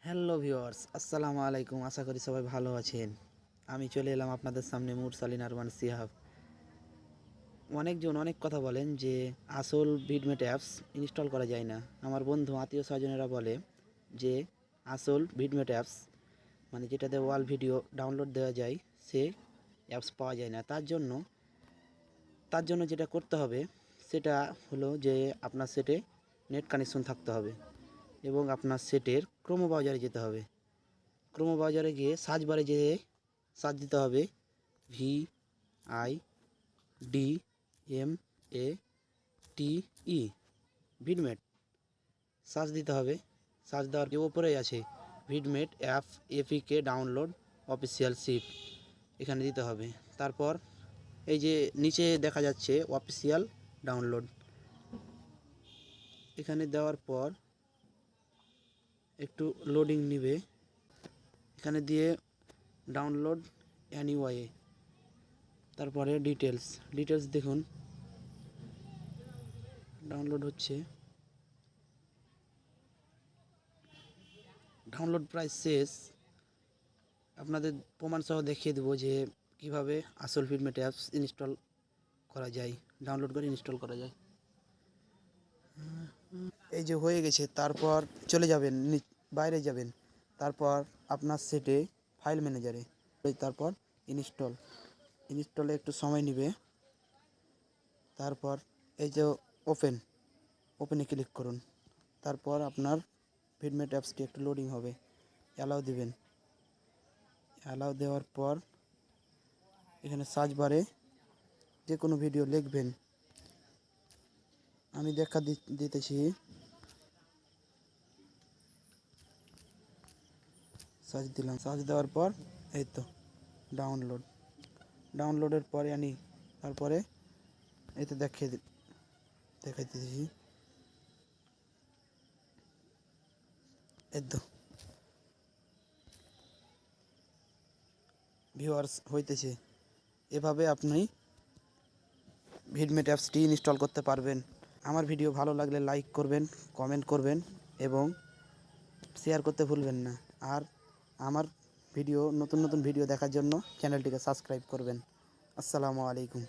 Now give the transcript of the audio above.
Hello viewers, আসসালামু আলাইকুম। আশা করি সবাই ভালো আছেন। আমি চলে এলাম আপনাদের সামনে Mursalin.Sihab। অনেকজন অনেক কথা বলেন যে আসল ভিডমেট অ্যাপস ইনস্টল করা যায় না। আমার বন্ধু আত্মীয় স্বজনেরা বলে যে আসল ভিডমেট অ্যাপস মানে যেটাতে ওয়াল ভিডিও ডাউনলোড দেওয়া যায় সে অ্যাপস পাওয়া যায় না। তার জন্য যেটা করতে হবে সেটা হলো যে আপনার সেটে নেট কানেকশন থাকতে হবে এবং আপনার সেটের ক্রোমো ব্রাউজারে যেতে হবে। ক্রোমো ব্রাউজারে গিয়ে সার্চ বারে যেয়ে সার্চ দিতে হবে VIDMATE ভিডমেট সার্চ দিতে হবে। সার্চ দেওয়ার ওপরেই আছে Vidmate app APK download official ship, এখানে দিতে হবে। তারপর এই যে নিচে দেখা যাচ্ছে অফিসিয়াল ডাউনলোড, এখানে দেওয়ার পর একটু লোডিং নিবে। এখানে দিয়ে ডাউনলোড অ্যানিওয়ে, তারপরে ডিটেলস দেখুন ডাউনলোড হচ্ছে। ডাউনলোড প্রায় শেষ। আপনাদের প্রমাণ সহ দেখিয়ে দেবো যে কিভাবে আসল ভিডমেট অ্যাপস ইনস্টল করা যায়, ডাউনলোড করে ইনস্টল করা যায়। এই যে হয়ে গেছে। তারপর চলে যাবেন বাইরে যাবেন, তারপর আপনার সেটে ফাইল ম্যানেজারে, তারপর ইনস্টলে একটু সময় নেবে। তারপর এই যে ওপেনে ক্লিক করুন। তারপর আপনার ভিডমেট অ্যাপসটি একটু লোডিং হবে, অ্যালাউ দিবেন। অ্যালাউ দেওয়ার পর এখানে সার্চ বারে যে কোনো ভিডিও লিখবেন। আমি দেখা দিতেছি। সার্চ দিলাম। সার্চ দেওয়ার পর এই তো ডাউনলোডের পরে তারপরে এই তো দেখাইতেছি। এই তো ভিউয়ার্স হইতেছে। এভাবে আপনি ভিডমেট অ্যাপসটি ইনস্টল করতে পারবেন। আমার ভিডিও ভালো লাগলে লাইক করবেন, কমেন্ট করবেন এবং শেয়ার করতে ভুলবেন না। আর আমার নতুন নতুন ভিডিও দেখার জন্য চ্যানেলটিকে সাবস্ক্রাইব করবেন। আসসালামু আলাইকুম।